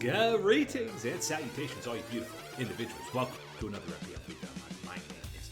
Greetings and salutations, all you beautiful individuals. Welcome to another episode of My name is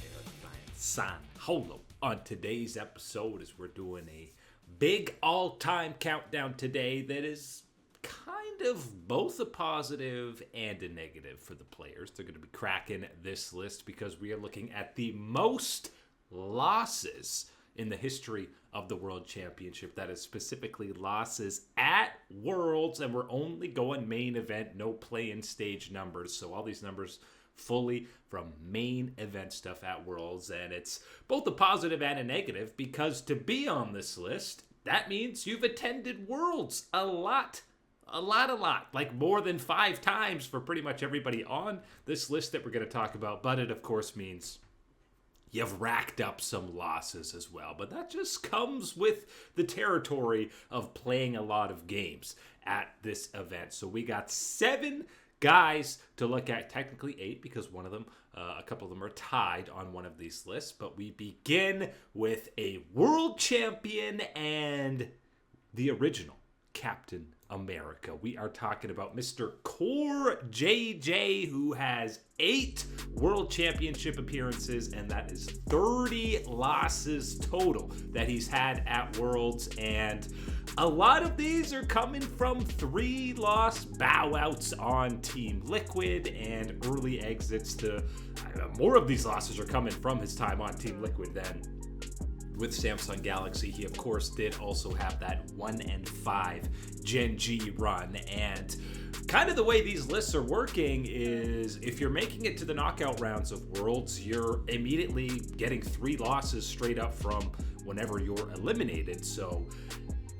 San Holo. On today's episode, as we're doing a big all-time countdown today that is kind of both a positive and a negative for the players. They're going to be cracking this list because we are looking at the most losses in the history of the World Championship. That is specifically losses at Worlds, and we're only going main event, no play-in stage numbers. So all these numbers fully from main event stuff at Worlds, and it's both a positive and a negative because to be on this list, that means you've attended Worlds a lot, like more than 5 times for pretty much everybody on this list that we're going to talk about. But it, of course, means you've racked up some losses as well. But that just comes with the territory of playing a lot of games at this event. So we got 7 guys to look at, technically 8 because a couple of them are tied on one of these lists. But we begin with a world champion and the original Captain America. We are talking about Mr. CoreJJ, who has 8 World Championship appearances, and that is 30 losses total that he's had at Worlds. And a lot of these are coming from 3-loss bow-outs on Team Liquid and early exits to... more of these losses are coming from his time on Team Liquid than with Samsung Galaxy. He, of course, did also have that 1-5 Gen G run. And kind of the way these lists are working is if you're making it to the knockout rounds of Worlds, you're immediately getting 3 losses straight up from whenever you're eliminated. So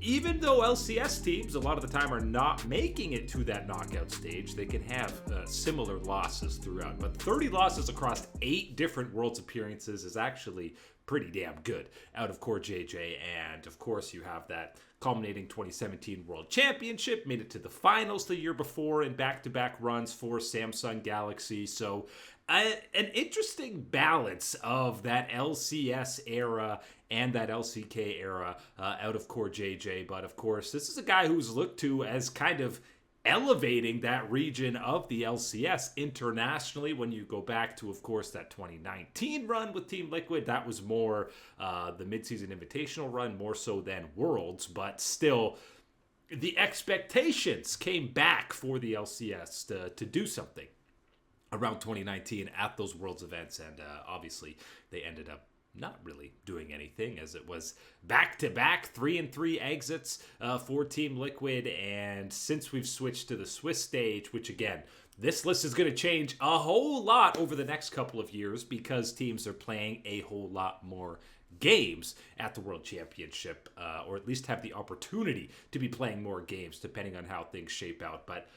even though LCS teams a lot of the time are not making it to that knockout stage, they can have similar losses throughout. But 30 losses across 8 different Worlds appearances is actually pretty damn good out of CoreJJ. And of course you have that culminating 2017 World Championship, made it to the finals the year before in back-to-back runs for Samsung Galaxy. So an interesting balance of that LCS era and that LCK era out of CoreJJ. But of course, this is a guy who's looked to as kind of elevating that region of the LCS internationally. When you go back to, of course, that 2019 run with Team Liquid, that was more the midseason invitational run, more so than Worlds. But still, the expectations came back for the LCS to do something around 2019 at those Worlds events. And obviously, they ended up not really doing anything, as it was back-to-back 3-3 exits for Team Liquid. And since we've switched to the Swiss stage, which again, this list is going to change a whole lot over the next couple of years because teams are playing a whole lot more games at the World Championship, or at least have the opportunity to be playing more games depending on how things shape out. But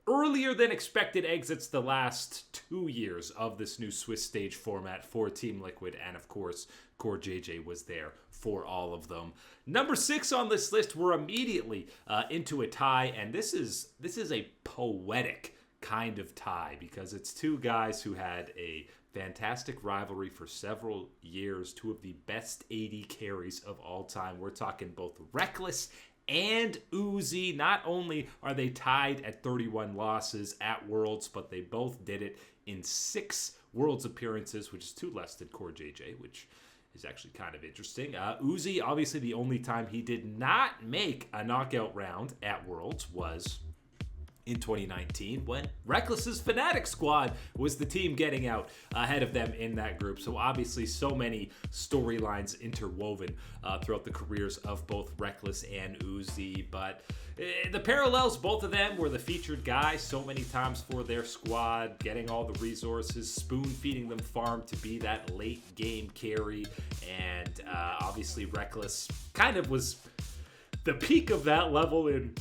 earlier than expected exits the last 2 years of this new Swiss stage format for Team Liquid, and of course, CoreJJ was there for all of them. Number 6 on this list, we're immediately into a tie, and this is a poetic kind of tie because it's 2 guys who had a fantastic rivalry for several years, 2 of the best AD carries of all time. We're talking both Rekkles and Uzi. Not only are they tied at 31 losses at Worlds, but they both did it in 6 Worlds appearances, which is 2 less than CoreJJ, which is actually kind of interesting. Uzi, obviously the only time he did not make a knockout round at Worlds was in 2019 when Rekkles' Fnatic squad was the team getting out ahead of them in that group. So obviously so many storylines interwoven throughout the careers of both Rekkles and Uzi. But the parallels, both of them were the featured guys so many times for their squad, getting all the resources, spoon-feeding them farm to be that late game carry. And obviously Rekkles kind of was the peak of that level in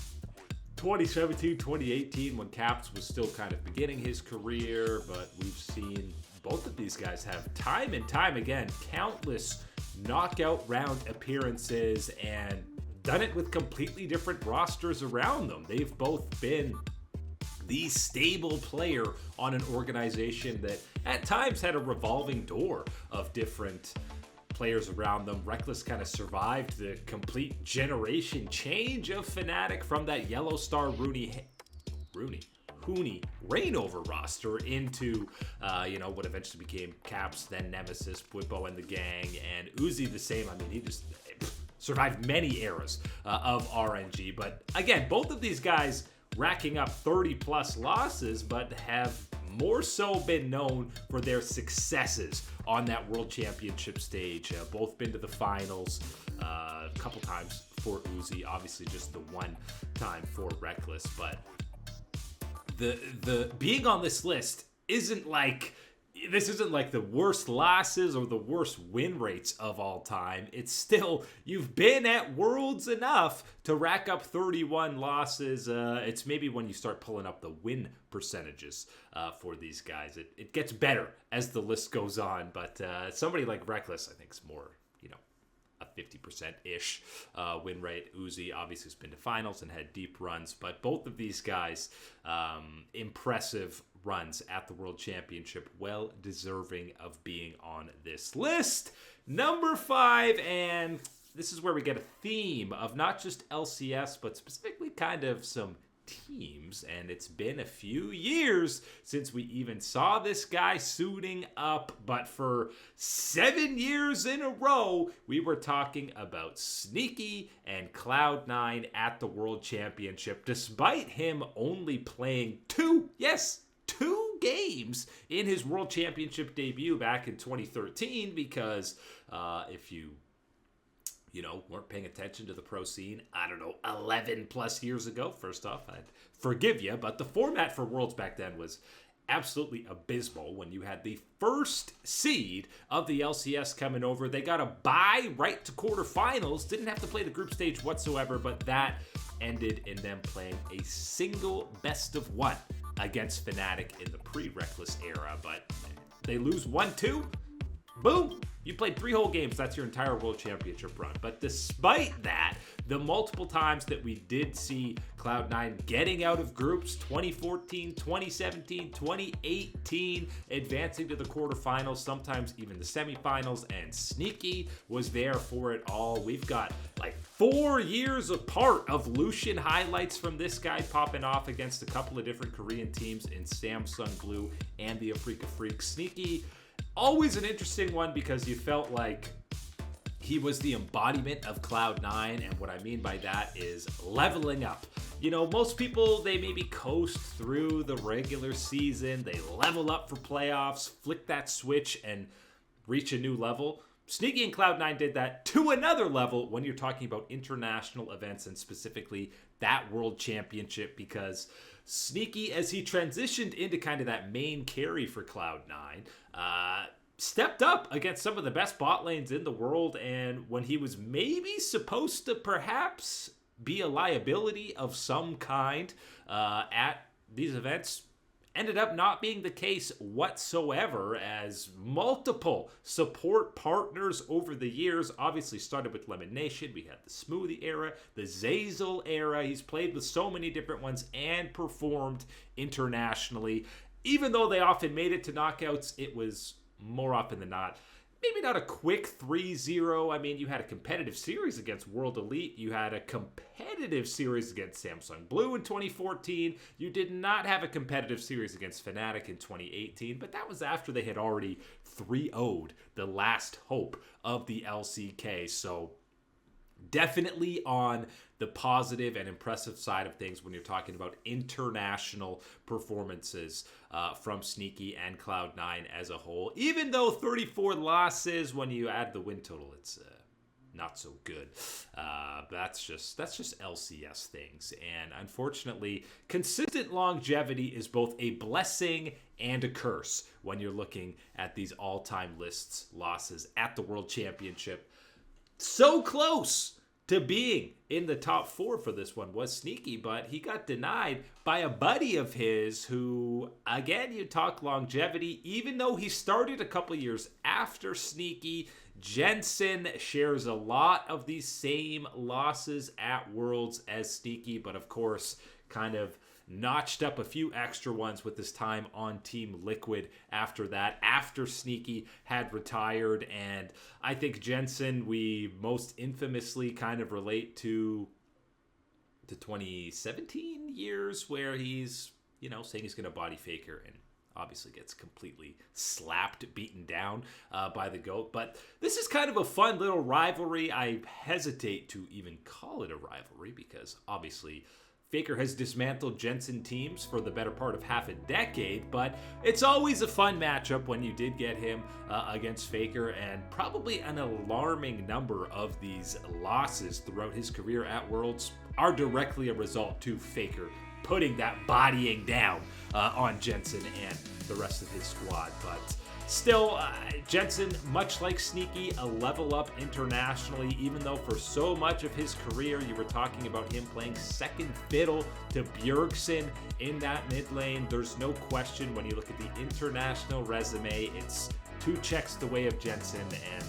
2017, 2018, when Caps was still kind of beginning his career. But we've seen both of these guys have time and time again countless knockout round appearances and done it with completely different rosters around them. They've both been the stable player on an organization that at times had a revolving door of different players around them. Rekkles kind of survived the complete generation change of Fnatic from that Yellow Star Rooney Hooney Reignover roster into, what eventually became Caps, then Nemesis, Bwippo and the gang, and Uzi the same. I mean, he just survived many eras of RNG. But again, both of these guys racking up 30-plus losses, but have more so been known for their successes on that World Championship stage. Both been to the finals a couple times for Uzi, obviously just the one time for Rekkles, but the being on this list isn't like the worst losses or the worst win rates of all time. It's still, you've been at Worlds enough to rack up 31 losses. It's maybe when you start pulling up the win percentages for these guys, it gets better as the list goes on. But somebody like Rekkles, I think, is more, a 50%-ish win rate. Uzi obviously has been to finals and had deep runs, but both of these guys, impressive runs at the World Championship, well deserving of being on this list. Number 5, and this is where we get a theme of not just LCS, but specifically kind of some teams, and it's been a few years since we even saw this guy suiting up, but for 7 years in a row, we were talking about Sneaky and Cloud9 at the World Championship, despite him only playing two games in his World Championship debut back in 2013, because if you weren't paying attention to the pro scene, 11 plus years ago, first off, I'd forgive you, but the format for Worlds back then was absolutely abysmal. When you had the first seed of the LCS coming over, they got a bye right to quarterfinals, didn't have to play the group stage whatsoever, but that ended in them playing a single best of one against Fnatic in the pre-Rekkles era, but they lose 1-2, boom, you played 3 whole games. That's your entire World Championship run. But despite that, the multiple times that we did see Cloud9 getting out of groups, 2014, 2017, 2018, advancing to the quarterfinals, sometimes even the semifinals, and Sneaky was there for it all. We've got like 4 years apart of Lucian highlights from this guy popping off against a couple of different Korean teams in Samsung Blue and the Afrika Freak. Sneaky, always an interesting one because you felt like he was the embodiment of Cloud9, and what I mean by that is leveling up. Most people, they maybe coast through the regular season, they level up for playoffs, flick that switch, and reach a new level. Sneaky and Cloud9 did that to another level when you're talking about international events, and specifically that World Championship, because Sneaky, as he transitioned into kind of that main carry for Cloud9, stepped up against some of the best bot lanes in the world, and when he was maybe supposed to perhaps be a liability of some kind at these events, ended up not being the case whatsoever, as multiple support partners over the years, obviously started with Lemon Nation, we had the Smoothie era, the Zazel era, he's played with so many different ones and performed internationally. Even though they often made it to knockouts, it was more often than not maybe not a quick 3-0. I mean, you had a competitive series against World Elite. You had a competitive series against Samsung Blue in 2014. You did not have a competitive series against Fnatic in 2018, but that was after they had already 3-0'd the last hope of the LCK. So definitely on the positive and impressive side of things when you're talking about international performances from Sneaky and Cloud9 as a whole. Even though 34 losses, when you add the win total, it's not so good. That's just LCS things. And unfortunately, consistent longevity is both a blessing and a curse when you're looking at these all-time lists, losses at the World Championship. So close to being in the top 4 for this one was Sneaky, but he got denied by a buddy of his who, again, you talk longevity, even though he started a couple years after Sneaky. Jensen shares a lot of these same losses at Worlds as Sneaky, but of course, kind of notched up a few extra ones with his time on Team Liquid after that, after Sneaky had retired. And I think Jensen, we most infamously kind of relate to to 2017 years where he's, saying he's going to body Faker and obviously gets completely slapped, beaten down by the GOAT. But this is kind of a fun little rivalry. I hesitate to even call it a rivalry because obviously Faker has dismantled Jensen teams for the better part of half a decade, but it's always a fun matchup when you did get him against Faker, and probably an alarming number of these losses throughout his career at Worlds are directly a result to Faker putting that bodying down on Jensen and the rest of his squad. But still, Jensen, much like Sneaky, a level up internationally, even though for so much of his career you were talking about him playing second fiddle to Bjergsen in that mid lane. There's no question when you look at the international resume, it's 2 checks the way of Jensen and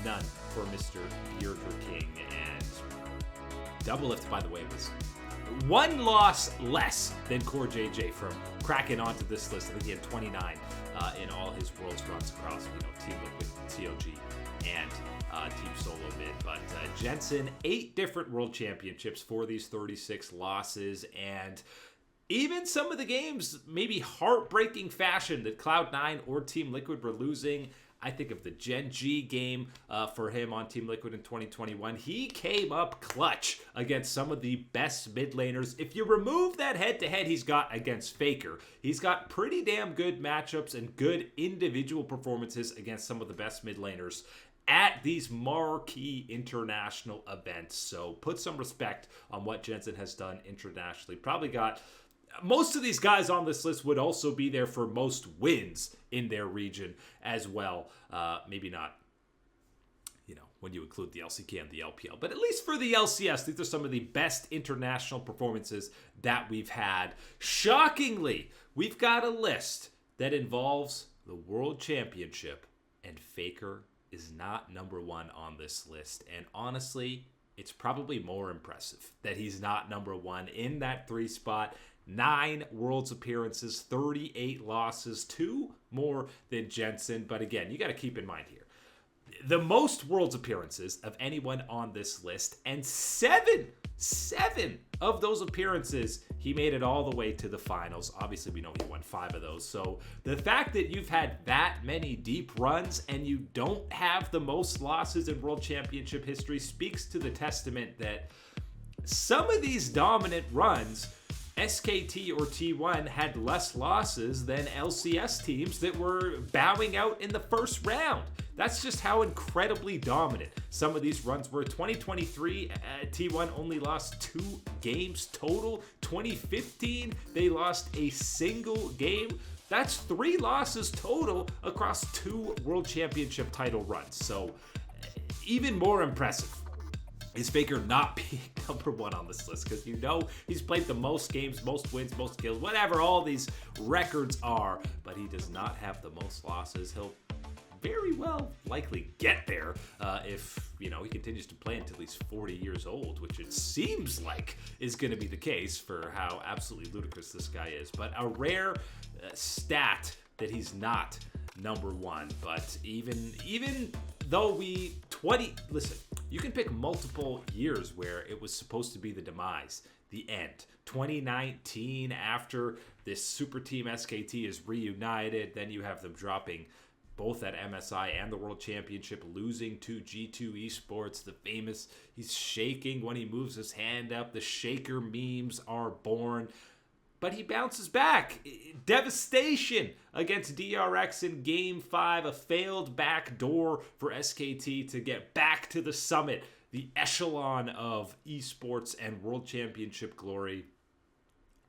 none for Mr. Bjerger King. And Doublelift, by the way, was 1 loss less than CoreJJ from cracking onto this list. I think he had 29 in all his Worlds runs across, Team Liquid, COG, and Team Solo Mid. But Jensen, 8 different World Championships for these 36 losses, and even some of the games, maybe heartbreaking fashion that Cloud9 or Team Liquid were losing. I think of the Gen G game for him on Team Liquid in 2021. He came up clutch against some of the best mid laners. If you remove that head-to-head he's got against Faker, he's got pretty damn good matchups and good individual performances against some of the best mid laners at these marquee international events. So put some respect on what Jensen has done internationally. Probably got... Most of these guys on this list would also be there for most wins in their region as well. Maybe not, when you include the LCK and the LPL. But at least for the LCS, these are some of the best international performances that we've had. Shockingly, we've got a list that involves the World Championship, and Faker is not number 1 on this list. And honestly, it's probably more impressive that he's not number 1 in that 3 spot. 9 Worlds appearances, 38 losses, 2 more than Jensen. But again, you got to keep in mind here, the most Worlds appearances of anyone on this list, and 7 of those appearances, he made it all the way to the finals. Obviously, we know he won 5 of those. So the fact that you've had that many deep runs and you don't have the most losses in World Championship history speaks to the testament that some of these dominant runs, SKT or T1 had less losses than LCS teams that were bowing out in the first round. That's just how incredibly dominant some of these runs were. 2023, T1 only lost 2 games total. 2015, they lost a single game. That's 3 losses total across 2 World Championship title runs. So even more impressive is Faker not being number 1 on this list, because he's played the most games, most wins, most kills, whatever all these records are, but he does not have the most losses. He'll very well likely get there if he continues to play until he's 40 years old, which it seems like is going to be the case for how absolutely ludicrous this guy is. But a rare stat that he's not number 1. But even though listen, you can pick multiple years where it was supposed to be the demise, the end. 2019, after this super team SKT is reunited, then you have them dropping both at MSI and the World Championship, losing to G2 eSports. The famous, he's shaking when he moves his hand up. The shaker memes are born. But he bounces back. Devastation against DRX in Game 5. A failed backdoor for SKT to get back to the summit, the echelon of esports and World Championship glory,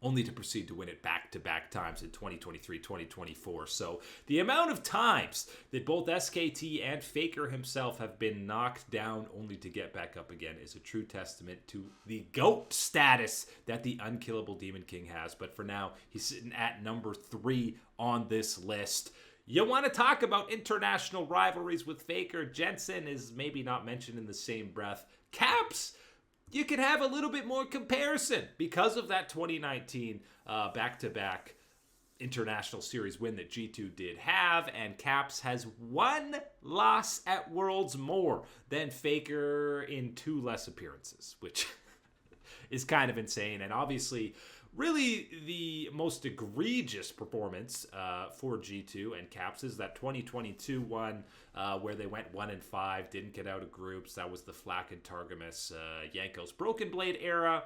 only to proceed to win it back-to-back times in 2023, 2024. So the amount of times that both SKT and Faker himself have been knocked down only to get back up again is a true testament to the GOAT status that the unkillable Demon King has. But for now, he's sitting at number 3 on this list. You want to talk about international rivalries with Faker? Jensen is maybe not mentioned in the same breath. Caps, you can have a little bit more comparison because of that 2019 back-to-back international series win that G2 did have, and Caps has 1 loss at Worlds more than Faker in 2 less appearances, which is kind of insane. And obviously, really the most egregious performance for G2 and Caps is that 2022 one where they went 1-5, didn't get out of groups. That was the Flack and Targamas Yankos Broken Blade era.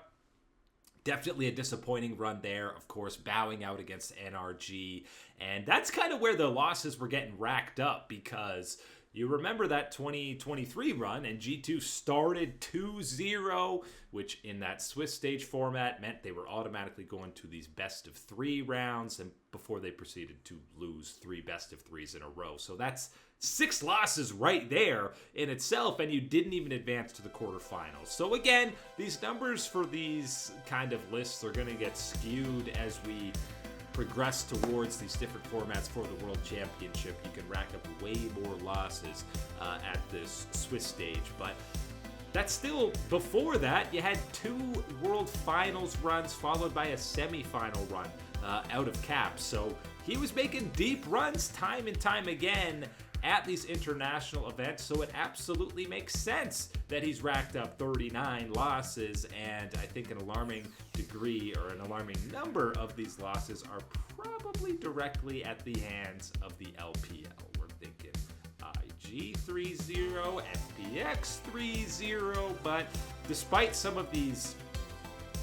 Definitely a disappointing run there, of course, bowing out against NRG. And that's kind of where the losses were getting racked up, because you remember that 2023 run, and G2 started 2-0, which in that Swiss stage format meant they were automatically going to these best-of-3 rounds, and before they proceeded to lose 3 best-of-3s in a row. So that's 6 losses right there in itself, and you didn't even advance to the quarterfinals. So again, these numbers for these kind of lists are going to get skewed as we progress towards these different formats for the World Championship. You can rack up way more losses at this Swiss stage, but that's still, before that, you had 2 World Finals runs followed by a semi-final run out of Caps. So he was making deep runs time and time again at these international events, so it absolutely makes sense that he's racked up 39 losses, and I think an alarming degree or an alarming number of these losses are probably directly at the hands of the LPL. We're thinking IG 3-0, FPX 3-0, but despite some of these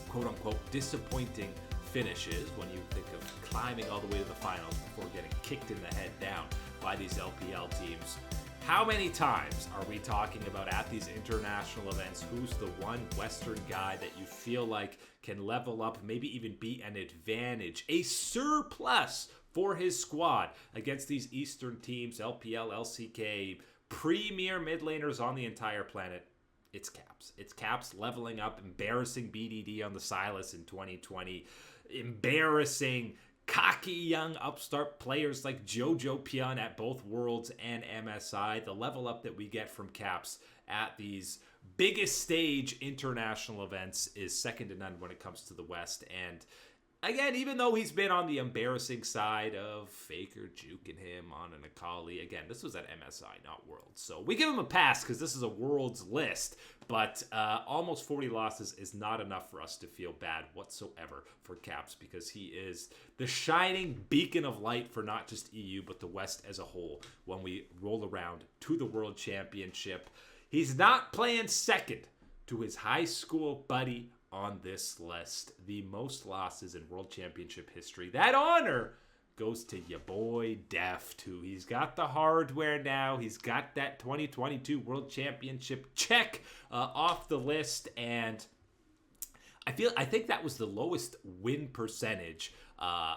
quote-unquote disappointing finishes, when you think of climbing all the way to the finals before getting kicked in the head down by these LPL teams, how many times are we talking about at these international events who's the one Western guy that you feel like can level up, maybe even be an advantage, a surplus for his squad against these Eastern teams, LPL, LCK, premier mid laners on the entire planet? It's Caps. It's Caps leveling up, embarrassing BDD on the Silas in 2020, embarrassing cocky young upstart players like Jojo Pion at both Worlds and MSI. The level up that we get from Caps at these biggest stage international events is second to none when it comes to the West. And again, even though he's been on the embarrassing side of Faker juking him on an Akali, again, this was at MSI, not Worlds. So we give him a pass because this is a Worlds list, but almost 40 losses is not enough for us to feel bad whatsoever for Caps, because he is the shining beacon of light for not just EU, but the West as a whole when we roll around to the World Championship. He's not playing second to his high school buddy on this list. The most losses in World Championship history. That honor goes to your boy Deft, who he's got the hardware now. He's got that 2022 World Championship check off the list, and I think that was the lowest win percentage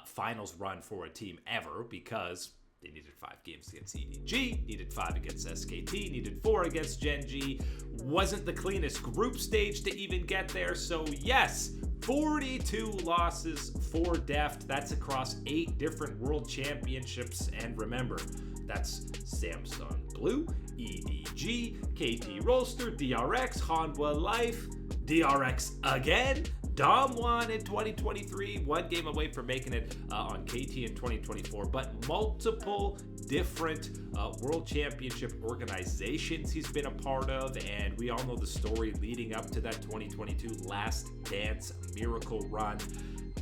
finals run for a team ever, because they needed 5 games against EDG, needed 5 against SKT, needed 4 against Gen G. Wasn't the cleanest group stage to even get there. So yes, 42 losses for Deft. That's across 8 different World Championships. And remember, that's Samsung Blue, EDG, KT Rolster, DRX, Hanwha Life, DRX again, Dom1 in 2023, 1 game away from making it on KT in 2024, but multiple different World Championship organizations he's been a part of, and we all know the story leading up to that 2022 Last Dance Miracle run.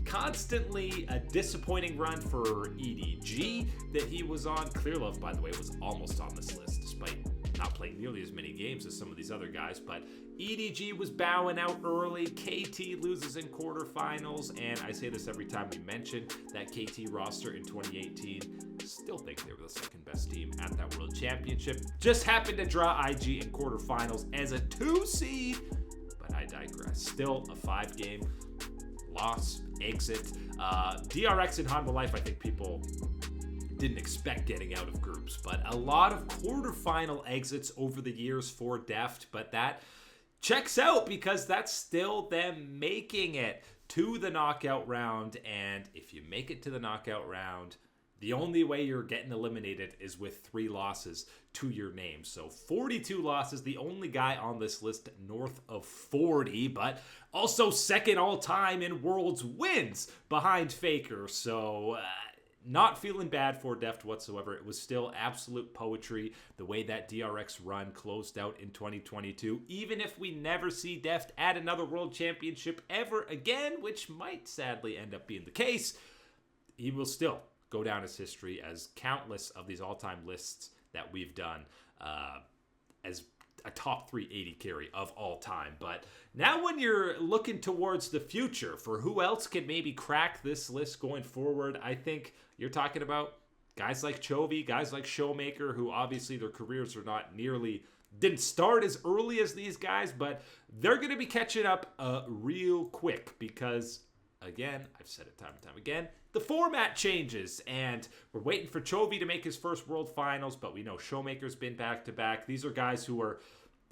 Constantly a disappointing run for EDG that he was on. Clearlove, by the way, was almost on this list, despite not playing nearly as many games as some of these other guys, but EDG was bowing out early. KT loses in quarterfinals, and I say this every time we mention that KT roster in 2018. Still think they were the second best team at that World Championship. Just happened to draw IG in quarterfinals as a 2 seed, but I digress. Still a 5-game loss, exit. DRX and Hanwha Life, I think people didn't expect getting out of groups, but a lot of quarterfinal exits over the years for Deft, but that checks out because that's still them making it to the knockout round. And if you make it to the knockout round, the only way you're getting eliminated is with 3 losses to your name. So 42 losses, the only guy on this list north of 40, but also second all time in Worlds wins behind Faker. So not feeling bad for Deft whatsoever. It was still absolute poetry the way that DRX run closed out in 2022. Even if we never see Deft at another world championship ever again, which might sadly end up being the case, he will still go down as history as countless of these all-time lists that we've done as a top 380 carry of all time. But now when you're looking towards the future for who else can maybe crack this list going forward, I think you're talking about guys like Chovy, guys like Showmaker, who obviously their careers are not didn't start as early as these guys, but they're going to be catching up real quick because, again, I've said it time and time again, the format changes, and we're waiting for Chovy to make his first World Finals, but we know Showmaker's been back-to-back. These are guys who are...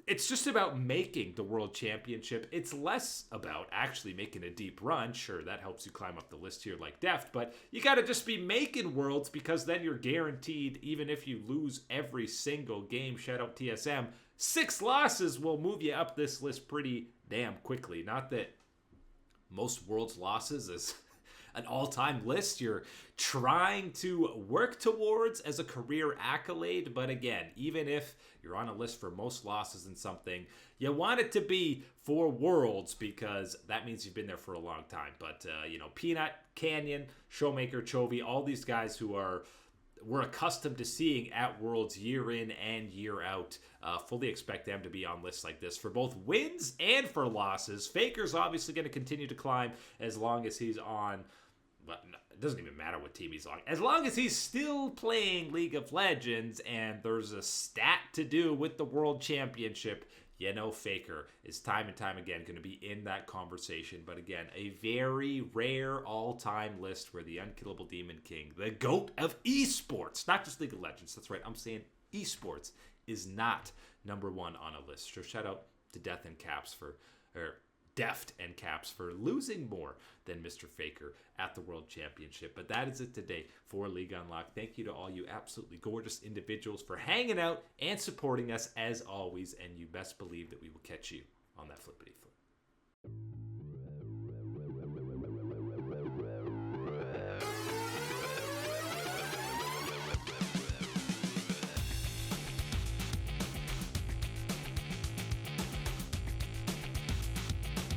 It's just about making the World Championship. It's less about actually making a deep run. Sure, that helps you climb up the list here like Deft, but you got to just be making Worlds because then you're guaranteed, even if you lose every single game, shout out TSM, 6 losses will move you up this list pretty damn quickly. Not that most Worlds losses is an all-time list you're trying to work towards as a career accolade. But again, even if you're on a list for most losses in something, you want it to be for Worlds because that means you've been there for a long time. But, Peanut, Canyon, Showmaker, Chovy, all these guys who we're accustomed to seeing at Worlds year in and year out. Fully expect them to be on lists like this for both wins and for losses. Faker's obviously going to continue to climb as long as he's on... But it doesn't even matter what team he's on. As long as he's still playing League of Legends and there's a stat to do with the World Championship, Faker is time and time again going to be in that conversation. But again, a very rare all-time list where the unkillable Demon King, the GOAT of eSports, not just League of Legends, that's right, I'm saying eSports, is not number one on a list. So shout out to Deft and Caps for losing more than Mr. Faker at the World Championship. But that is it today for League Unlocked. Thank you to all you absolutely gorgeous individuals for hanging out and supporting us as always. And you best believe that we will catch you on that flippity flip.